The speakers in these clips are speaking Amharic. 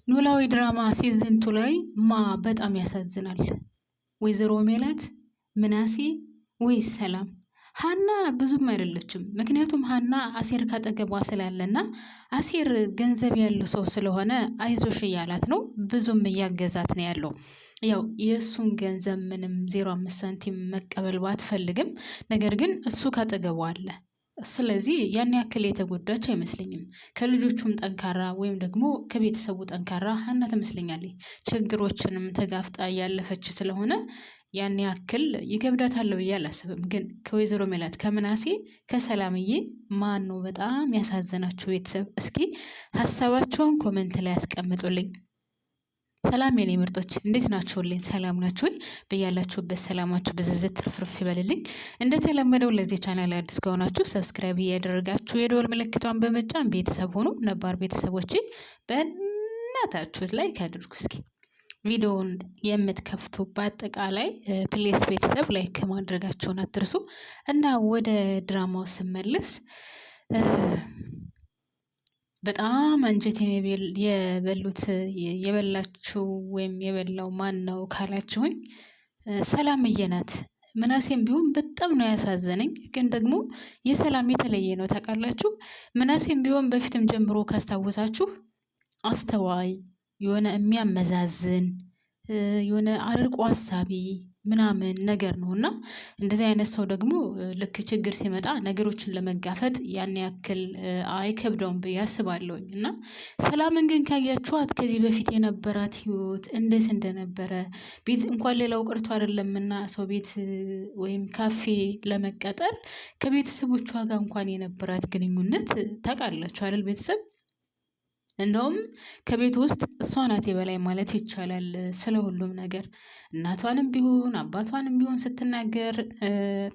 ኖላዊ ድራማ ሲዝን 2 ላይ በጣም ያሳዝናል። ወይዘሮ ሜላት፣ ምናሴ ወይስ ሰላም? ሀና ብዙም አይደለችም። ምክንያቱም ሀና አሴር ካጠገቧ ስላለና አሴር ገንዘብ ያለው ሰው ስለሆነ አይዞሽ እያላት ነው። ብዙም እያገዛት ነው ያለው። ያው የእሱን ገንዘብ ምንም 0.5 ሳንቲም መቀበል ባትፈልግም ነገር ግን እሱ ካጠገቧ አለ። ስለዚህ ያን ያክል የተጎዳች አይመስለኝም። ከልጆቹም ጠንካራ ወይም ደግሞ ከቤተሰቡ ጠንካራ ሀና ትመስለኛለች። ችግሮችንም ተጋፍጣ ያለፈች ስለሆነ ያን ያክል ይከብዳታል ብዬ አላስብም። ግን ከወይዘሮ ሜላት፣ ከምናሴ፣ ከሰላምዬ ማን ነው በጣም ያሳዘናችሁ? ቤተሰብ እስኪ ሀሳባቸውን ኮሜንት ላይ ያስቀምጡልኝ። ሰላም የኔ ምርጦች እንዴት ናችሁልኝ? ሰላም ናችሁ ወይ? በያላችሁበት ሰላማችሁ ብዝዝት ትርፍርፍ ይበልልኝ። እንደተለመደው ለዚህ ቻናል አዲስ ከሆናችሁ ሰብስክራይብ እያደረጋችሁ የደወል ምልክቷን በመጫን ቤተሰብ ሆኑ። ነባር ቤተሰቦች በእናታችሁ ላይክ አድርጉ። እስኪ ቪዲዮውን የምትከፍቱ በአጠቃላይ ፕሌስ ቤተሰብ ላይክ ማድረጋችሁን አትርሱ። እና ወደ ድራማው ስመለስ በጣም አንጀት የበላችሁ ወይም የበላው ማን ነው ካላችሁኝ ሰላምዬ ናት። ምናሴም ቢሆን በጣም ነው ያሳዘነኝ። ግን ደግሞ የሰላም የተለየ ነው ታውቃላችሁ። ምናሴም ቢሆን በፊትም ጀምሮ ካስታወሳችሁ አስተዋይ፣ የሆነ የሚያመዛዝን፣ የሆነ አርቆ ሀሳቢ ምናምን ነገር ነው እና እንደዚህ አይነት ሰው ደግሞ ልክ ችግር ሲመጣ ነገሮችን ለመጋፈጥ ያን ያክል አይከብደውም ብዬ አስባለሁኝ። እና ሰላምን ግን ካያችኋት ከዚህ በፊት የነበራት ህይወት እንዴት እንደነበረ ቤት እንኳን ሌላው ቀርቶ አይደለምና ሰው ቤት ወይም ካፌ ለመቀጠር ከቤተሰቦቿ ጋር እንኳን የነበራት ግንኙነት ታውቃላችሁ አይደል? ቤተሰብ እንደውም ከቤት ውስጥ እሷ ናት የበላይ ማለት ይቻላል ስለ ሁሉም ነገር። እናቷንም ቢሆን አባቷንም ቢሆን ስትናገር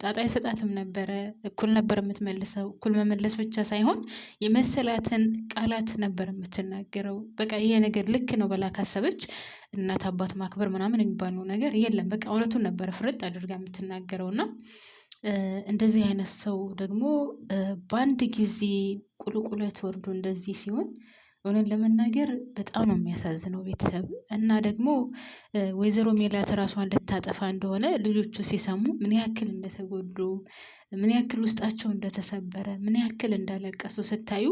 ጣጣ አይሰጣትም ነበረ። እኩል ነበር የምትመልሰው። እኩል መመለስ ብቻ ሳይሆን የመሰላትን ቃላት ነበር የምትናገረው። በቃ ይሄ ነገር ልክ ነው ብላ ካሰበች እናት አባት ማክበር ምናምን የሚባለው ነገር የለም። በቃ እውነቱን ነበር ፍርጥ አድርጋ የምትናገረው። እና እንደዚህ አይነት ሰው ደግሞ በአንድ ጊዜ ቁልቁለት ወርዶ እንደዚህ ሲሆን እውነት ለመናገር በጣም ነው የሚያሳዝነው ቤተሰብ። እና ደግሞ ወይዘሮ ሜላት ራሷን ልታጠፋ እንደሆነ ልጆቹ ሲሰሙ ምን ያክል እንደተጎዱ፣ ምን ያክል ውስጣቸው እንደተሰበረ፣ ምን ያክል እንዳለቀሱ ስታዩ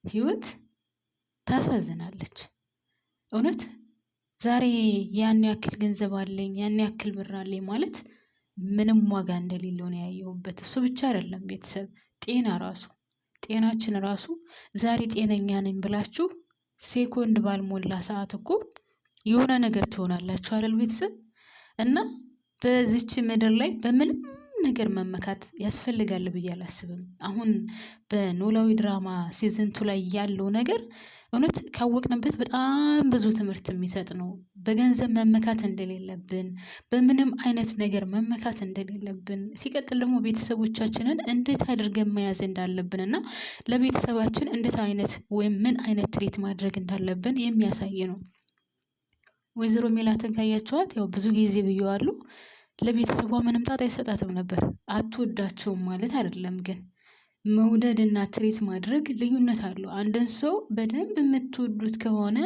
ህይወት ታሳዝናለች እውነት። ዛሬ ያን ያክል ገንዘብ አለኝ ያን ያክል ብር አለኝ ማለት ምንም ዋጋ እንደሌለው ነው ያየሁበት። እሱ ብቻ አይደለም ቤተሰብ፣ ጤናችን ራሱ ዛሬ ጤነኛ ነኝ ብላችሁ ሴኮንድ ባልሞላ ሰዓት እኮ የሆነ ነገር ትሆናላችሁ አይደል ቤተሰብ? እና በዚች ምድር ላይ በምንም ነገር መመካት ያስፈልጋል ብዬ አላስብም። አሁን በኖላዊ ድራማ ሲዝን 2 ላይ ያለው ነገር እውነት ካወቅንበት በጣም ብዙ ትምህርት የሚሰጥ ነው። በገንዘብ መመካት እንደሌለብን፣ በምንም አይነት ነገር መመካት እንደሌለብን፣ ሲቀጥል ደግሞ ቤተሰቦቻችንን እንዴት አድርገን መያዝ እንዳለብን እና ለቤተሰባችን እንዴት አይነት ወይም ምን አይነት ትሪት ማድረግ እንዳለብን የሚያሳይ ነው። ወይዘሮ ሜላትን ካያችኋት ያው ብዙ ጊዜ ብየዋለሁ፣ ለቤተሰቧ ምንም ጣጣ አይሰጣትም ነበር። አትወዳቸውም ማለት አይደለም፣ ግን መውደድ እና ትሪት ማድረግ ልዩነት አለው። አንድን ሰው በደንብ የምትወዱት ከሆነ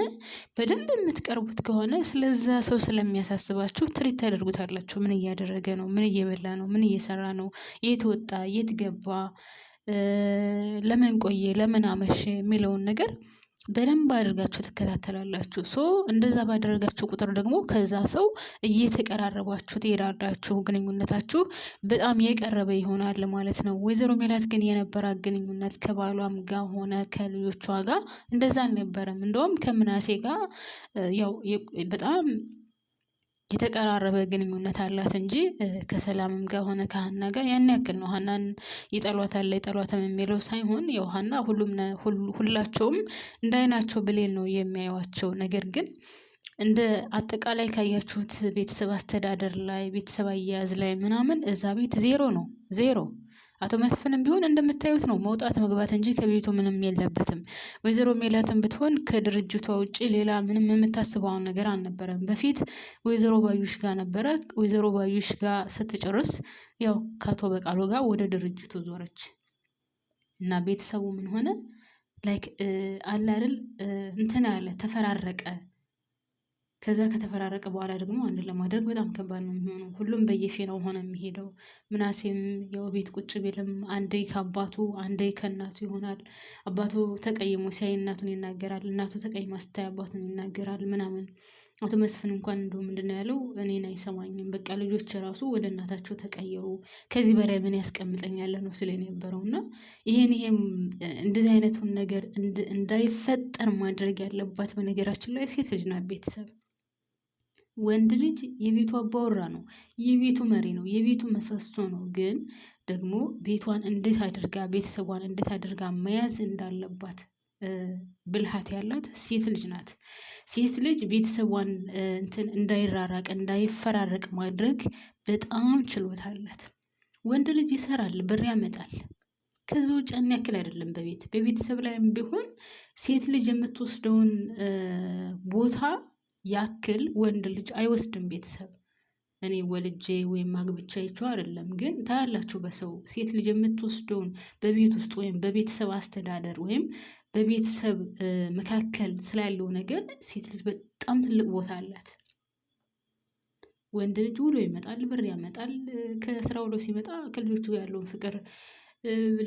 በደንብ የምትቀርቡት ከሆነ ስለዛ ሰው ስለሚያሳስባችሁ ትሪት ታደርጉታላችሁ። ምን እያደረገ ነው? ምን እየበላ ነው? ምን እየሰራ ነው? የት ወጣ? የት ገባ? ለምን ቆየ? ለምን አመሸ? የሚለውን ነገር በደንብ አድርጋችሁ ትከታተላላችሁ። እንደዛ ባደረጋችሁ ቁጥር ደግሞ ከዛ ሰው እየተቀራረባችሁ ትሄዳላችሁ። ግንኙነታችሁ በጣም የቀረበ ይሆናል ማለት ነው። ወይዘሮ ሜላት ግን የነበራት ግንኙነት ከባሏም ጋር ሆነ ከልጆቿ ጋር እንደዛ አልነበረም። እንደውም ከምናሴ ጋር ያው በጣም የተቀራረበ ግንኙነት አላት እንጂ ከሰላምም ጋር ሆነ ከሀና ጋር ያን ያክል ነው። ሀናን ይጠሏታል አይጠሏትም የሚለው ሳይሆን ያው ሀና ሁላቸውም እንደ አይናቸው ብሌን ነው የሚያዩዋቸው። ነገር ግን እንደ አጠቃላይ ካያችሁት ቤተሰብ አስተዳደር ላይ፣ ቤተሰብ አያያዝ ላይ ምናምን እዛ ቤት ዜሮ ነው፣ ዜሮ። አቶ መስፍንም ቢሆን እንደምታዩት ነው፣ መውጣት መግባት እንጂ ከቤቱ ምንም የለበትም። ወይዘሮ ሜላትን ብትሆን ከድርጅቷ ውጪ ሌላ ምንም የምታስበውን ነገር አልነበረም። በፊት ወይዘሮ ባዩሽ ጋር ነበረ። ወይዘሮ ባዩሽ ጋር ስትጨርስ ያው ከአቶ በቃሉ ጋር ወደ ድርጅቱ ዞረች እና ቤተሰቡ ምን ሆነ? ላይክ አለ አይደል እንትን አለ ተፈራረቀ። ከዛ ከተፈራረቀ በኋላ ደግሞ አንድ ለማድረግ በጣም ከባድ ነው የሚሆነው። ሁሉም በየፊናው ሆነ የሚሄደው። ምናሴም ያው ቤት ቁጭ ቢልም አንዴ ከአባቱ አንዴ ከእናቱ ይሆናል። አባቱ ተቀይሞ ሲያይ እናቱን ይናገራል፣ እናቱ ተቀይማ ስታይ አባቱን ይናገራል ምናምን። አቶ መስፍን እንኳን እንደው ምንድነው ያለው? እኔን አይሰማኝም፣ በቃ ልጆች ራሱ ወደ እናታቸው ተቀየሩ፣ ከዚህ በላይ ምን ያስቀምጠኛል ነው ሲል የነበረው። እና ይሄም እንደዚህ አይነቱን ነገር እንዳይፈጠር ማድረግ ያለባት በነገራችን ላይ ሴት ልጅ ናት። ቤተሰብ ወንድ ልጅ የቤቱ አባወራ ነው፣ የቤቱ መሪ ነው፣ የቤቱ ምሰሶ ነው። ግን ደግሞ ቤቷን እንዴት አድርጋ ቤተሰቧን እንዴት አድርጋ መያዝ እንዳለባት ብልሃት ያላት ሴት ልጅ ናት። ሴት ልጅ ቤተሰቧን እንትን እንዳይራራቅ እንዳይፈራረቅ ማድረግ በጣም ችሎታ አላት። ወንድ ልጅ ይሰራል፣ ብር ያመጣል። ከዚህ ውጭ ያን ያክል አይደለም። በቤተሰብ ላይም ቢሆን ሴት ልጅ የምትወስደውን ቦታ ያክል ወንድ ልጅ አይወስድም ቤተሰብ። እኔ ወልጄ ወይም አግብቼ አይቼው አይደለም፣ ግን ታያላችሁ በሰው ሴት ልጅ የምትወስደውን በቤት ውስጥ ወይም በቤተሰብ አስተዳደር ወይም በቤተሰብ መካከል ስላለው ነገር ሴት ልጅ በጣም ትልቅ ቦታ አላት። ወንድ ልጅ ውሎ ይመጣል፣ ብር ያመጣል። ከስራ ውሎ ሲመጣ ከልጆቹ ያለውን ፍቅር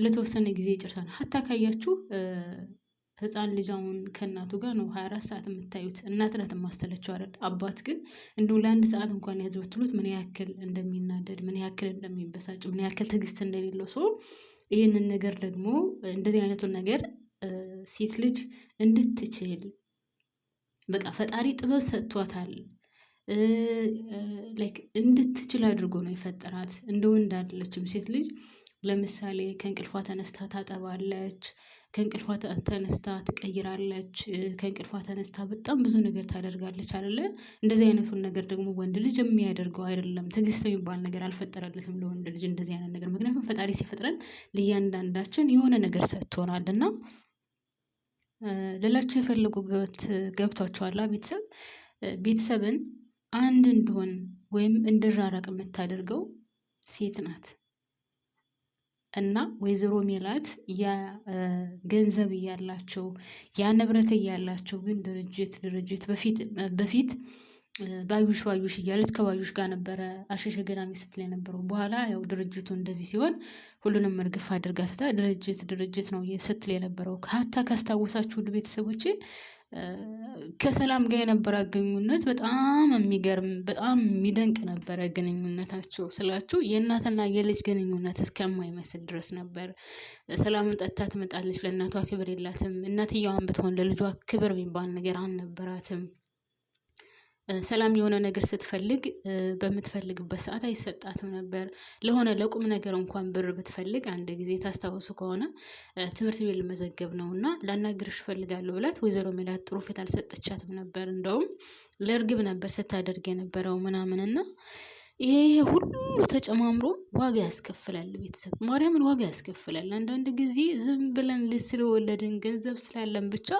ለተወሰነ ጊዜ ይጨርሳል። ሀታ ካያችሁ ህፃን ልጅ አሁን ከእናቱ ጋር ነው 24 ሰዓት የምታዩት። እናት ናት የማስተለችው አይደል? አባት ግን እንደው ለአንድ ሰዓት እንኳን ያዝ ብትሉት ምን ያክል እንደሚናደድ፣ ምን ያክል እንደሚበሳጭ፣ ምን ያክል ትዕግስት እንደሌለው ሰው። ይህንን ነገር ደግሞ እንደዚህ አይነቱን ነገር ሴት ልጅ እንድትችል በቃ ፈጣሪ ጥበብ ሰጥቷታል። ላይክ እንድትችል አድርጎ ነው የፈጠራት። እንደ ወንድ አይደለችም ሴት ልጅ። ለምሳሌ ከእንቅልፏ ተነስታ ታጠባለች፣ ከእንቅልፏ ተነስታ ትቀይራለች፣ ከእንቅልፏ ተነስታ በጣም ብዙ ነገር ታደርጋለች አይደለ? እንደዚህ አይነቱን ነገር ደግሞ ወንድ ልጅ የሚያደርገው አይደለም። ትዕግስት የሚባል ነገር አልፈጠረለትም ለወንድ ልጅ እንደዚህ አይነት ነገር። ምክንያቱም ፈጣሪ ሲፈጥረን ለእያንዳንዳችን የሆነ ነገር ሰጥቶናል። እና ሌላችሁ የፈለጉት ገብቷችኋል? ቤተሰብን አንድ እንዲሆን ወይም እንዲራራቅ የምታደርገው ሴት ናት። እና ወይዘሮ ሜላት ያ ገንዘብ እያላቸው ያ ንብረት እያላቸው ግን ድርጅት በፊት ባዩሽ እያለች ከባዩሽ ጋር ነበረ አሸሸ ገዳሚ ስትል የነበረው። በኋላ ያው ድርጅቱ እንደዚህ ሲሆን ሁሉንም እርግፍ አድርጋ ትታ ድርጅት ነው ስትል የነበረው። ሀታ ካስታወሳችሁ ውድ ቤተሰቦቼ ከሰላም ጋር የነበራት ግንኙነት በጣም የሚገርም በጣም የሚደንቅ ነበረ። ግንኙነታቸው ስላችሁ የእናትና የልጅ ግንኙነት እስከማይመስል ድረስ ነበር። ሰላምን ጠጥታ ትመጣለች። ለእናቷ ክብር የላትም። እናትየዋን ብትሆን ለልጇ ክብር የሚባል ነገር አልነበራትም። ሰላም የሆነ ነገር ስትፈልግ በምትፈልግበት ሰዓት አይሰጣትም ነበር። ለሆነ ለቁም ነገር እንኳን ብር ብትፈልግ አንድ ጊዜ ታስታውሱ ከሆነ ትምህርት ቤት ልመዘገብ ነው እና ላናግርሽ እፈልጋለሁ ብላት ወይዘሮ ሜላት ጥሩ ፊት አልሰጠቻትም ነበር። እንደውም ለእርግብ ነበር ስታደርግ የነበረው ምናምንና ይሄ ሁሉ ተጨማምሮ ዋጋ ያስከፍላል። ቤተሰብ ማርያምን ዋጋ ያስከፍላል። አንዳንድ ጊዜ ዝም ብለን ልጅ ስለወለድን ገንዘብ ስላለን ብቻ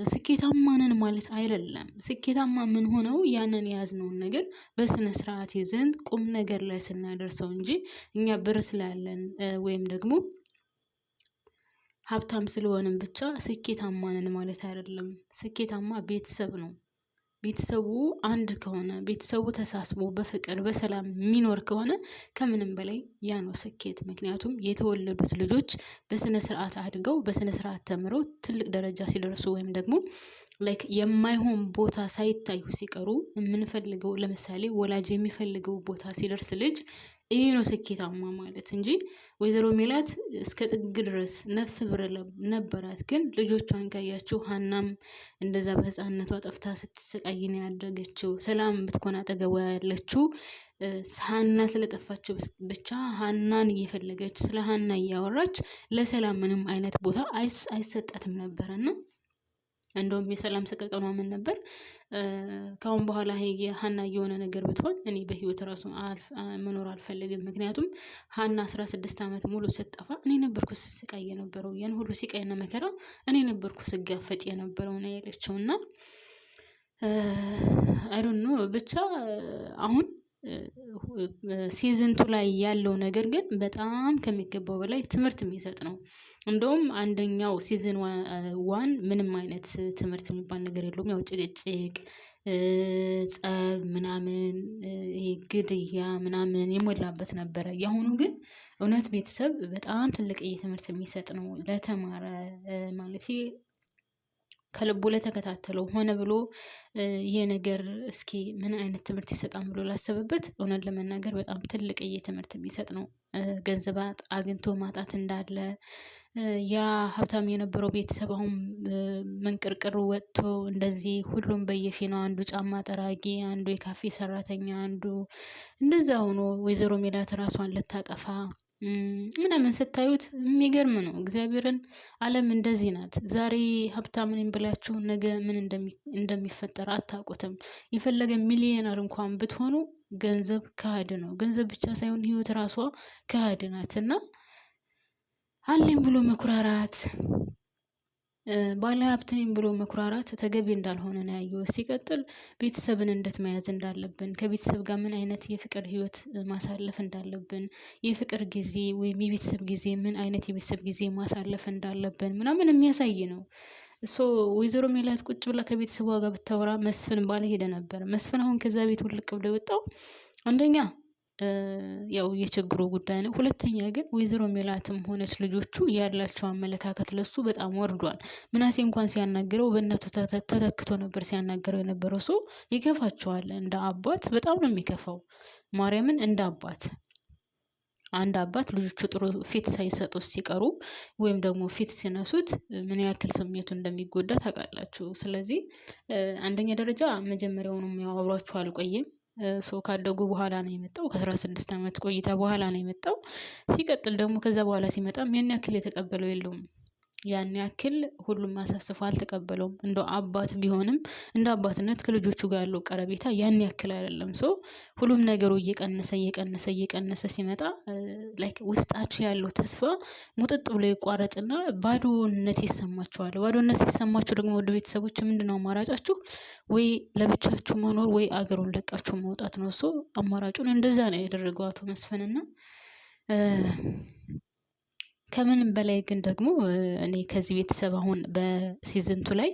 ስኬታማ ነን ማለት አይደለም። ስኬታማ ምን ሆነው ያንን የያዝነውን ነገር በስነ ስርዓት ይዘን ቁም ነገር ላይ ስናደርሰው እንጂ እኛ ብር ስላለን ወይም ደግሞ ሀብታም ስለሆንን ብቻ ስኬታማ ነን ማለት አይደለም። ስኬታማ ቤተሰብ ነው። ቤተሰቡ አንድ ከሆነ ቤተሰቡ ተሳስቦ በፍቅር በሰላም የሚኖር ከሆነ ከምንም በላይ ያ ነው ስኬት። ምክንያቱም የተወለዱት ልጆች በስነ ስርዓት አድገው በስነ ስርዓት ተምረው ትልቅ ደረጃ ሲደርሱ ወይም ደግሞ ላይክ የማይሆን ቦታ ሳይታዩ ሲቀሩ የምንፈልገው ለምሳሌ ወላጅ የሚፈልገው ቦታ ሲደርስ ልጅ ይሄ ነው ስኬታማ ማለት እንጂ ወይዘሮ ሜላት እስከ ጥግ ድረስ ነፍ ብር ነበራት። ግን ልጆቿን ካያችሁ ሀናም እንደዛ በህፃንነቷ ጠፍታ ስትሰቃይ ነው ያደገችው። ሰላም ብትኮን አጠገቧ ያለችው ሀና ስለጠፋችው ብቻ ሀናን እየፈለገች ስለ ሀና እያወራች ለሰላም ምንም አይነት ቦታ አይሰጣትም ነበርና እንደውም የሰላም ሰቀቀኗ ምን ነበር? ካሁን በኋላ ሀና የሆነ ነገር ብትሆን እኔ በህይወት ራሱ መኖር አልፈልግም። ምክንያቱም ሀና 16 ዓመት ሙሉ ስትጠፋ እኔ ነበርኩ ስቃይ የነበረው። ያን ሁሉ ስቃይና መከራ እኔ ነበርኩ ስጋፈጥ የነበረው ነው ያለችውና አይ ዶንት ኖ ብቻ አሁን ሲዝንቱ ላይ ያለው ነገር ግን በጣም ከሚገባው በላይ ትምህርት የሚሰጥ ነው። እንደውም አንደኛው ሲዝን ዋን ምንም አይነት ትምህርት የሚባል ነገር የለውም። ያው ጭቅጭቅ፣ ጸብ ምናምን ይሄ ግድያ ምናምን የሞላበት ነበረ። ያሁኑ ግን እውነት ቤተሰብ በጣም ትልቅዬ ትምህርት የሚሰጥ ነው ለተማረ ማለት ከልቡ ለተከታተለው ሆነ ብሎ ይሄ ነገር እስኪ ምን አይነት ትምህርት ይሰጣል ብሎ ላሰበበት እውነት ለመናገር በጣም ትልቅዬ ትምህርት የሚሰጥ ነው። ገንዘብ አግኝቶ ማጣት እንዳለ ያ ሀብታም የነበረው ቤተሰብ አሁን መንቅርቅር ወጥቶ እንደዚህ ሁሉም በየፊናው አንዱ ጫማ ጠራጊ፣ አንዱ የካፌ ሰራተኛ፣ አንዱ እንደዛ ሆኖ ወይዘሮ ሜላት ራሷን ልታጠፋ ምናምን ስታዩት የሚገርም ነው። እግዚአብሔርን ዓለም እንደዚህ ናት። ዛሬ ሀብታም ነኝ ብላችሁ ነገ ምን እንደሚፈጠር አታውቁትም። የፈለገ ሚሊዮነር እንኳን ብትሆኑ ገንዘብ ከሃዲ ነው። ገንዘብ ብቻ ሳይሆን ህይወት ራሷ ከሃዲ ናት። እና አለኝ ብሎ መኩራራት፣ ባለ ሀብት ነኝ ብሎ መኩራራት ተገቢ እንዳልሆነ ነው ያየሁት። ሲቀጥል ቤተሰብን እንዴት መያዝ እንዳለብን፣ ከቤተሰብ ጋር ምን አይነት የፍቅር ህይወት ማሳለፍ እንዳለብን፣ የፍቅር ጊዜ ወይም የቤተሰብ ጊዜ ምን አይነት የቤተሰብ ጊዜ ማሳለፍ እንዳለብን ምናምን የሚያሳይ ነው። ወይዘሮ ሜላት ቁጭ ብላ ከቤተሰቧ ጋር ብታወራ መስፍን ባልሄደ ነበር። መስፍን አሁን ከዛ ቤት ውልቅ ብሎ የወጣው አንደኛ ያው የችግሩ ጉዳይ ነው። ሁለተኛ ግን ወይዘሮ ሜላትም ሆነች ልጆቹ ያላቸው አመለካከት ለሱ በጣም ወርዷል። ምናሴ እንኳን ሲያናግረው በእናቱ ተተክቶ ነበር ሲያናግረው የነበረው። ሰው ይከፋቸዋል። እንደ አባት በጣም ነው የሚከፋው። ማርያምን እንደ አባት አንድ አባት ልጆቹ ጥሩ ፊት ሳይሰጡት ሲቀሩ ወይም ደግሞ ፊት ሲነሱት ምን ያክል ስሜቱ እንደሚጎዳ ታውቃላችሁ። ስለዚህ አንደኛ ደረጃ መጀመሪያውንም ያው አብሯችሁ አልቆየም። ካደጉ በኋላ ነው የመጣው። ከ16 አመት ቆይታ በኋላ ነው የመጣው። ሲቀጥል ደግሞ ከዛ በኋላ ሲመጣም ያን ያክል የተቀበለው የለውም። ያን ያክል ሁሉም አሳስፎ አልተቀበለውም። እንደ አባት ቢሆንም እንደ አባትነት ከልጆቹ ጋር ያለው ቀረቤታ ያን ያክል አይደለም። ሁሉም ነገሩ እየቀነሰ ሲመጣ ላይክ ውስጣችሁ ያለው ተስፋ ሙጥጥ ብሎ ይቋረጥና ባዶነት ይሰማችኋል። ባዶነት ሲሰማችሁ ደግሞ ወደ ቤተሰቦች ምንድነው አማራጫችሁ? ወይ ለብቻችሁ መኖር ወይ አገሩን ለቃችሁ መውጣት ነው። አማራጩን እንደዛ ነው ያደረገው አቶ መስፍንና ከምንም በላይ ግን ደግሞ እኔ ከዚህ ቤተሰብ አሁን በሲዝንቱ ላይ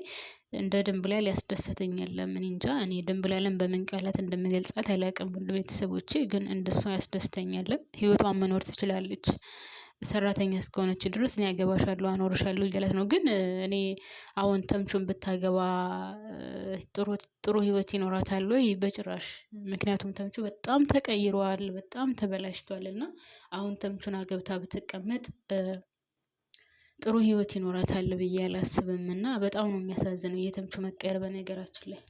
እንደ ድንብላል ያስደሰተኝ የለም። እኔ እንጃ እኔ ድንብላልን በምን ቃላት እንደምገልጻት አላውቅም። ሁሉ ቤተሰቦቼ ግን እንደሷ ያስደስተኛል። ህይወቷን መኖር ትችላለች። ሰራተኛ እስከሆነች ድረስ እኔ አገባሻለሁ አኖርሻለሁ እያላት ነው። ግን እኔ አሁን ተምቹን ብታገባ ጥሩ ህይወት ይኖራታል ወይ? በጭራሽ። ምክንያቱም ተምቹ በጣም ተቀይሯል፣ በጣም ተበላሽቷል። እና አሁን ተምቹን አገብታ ብትቀመጥ ጥሩ ህይወት ይኖራታል ብዬ አላስብም። እና በጣም ነው የሚያሳዝነው የተምቹ መቀየር በነገራችን ላይ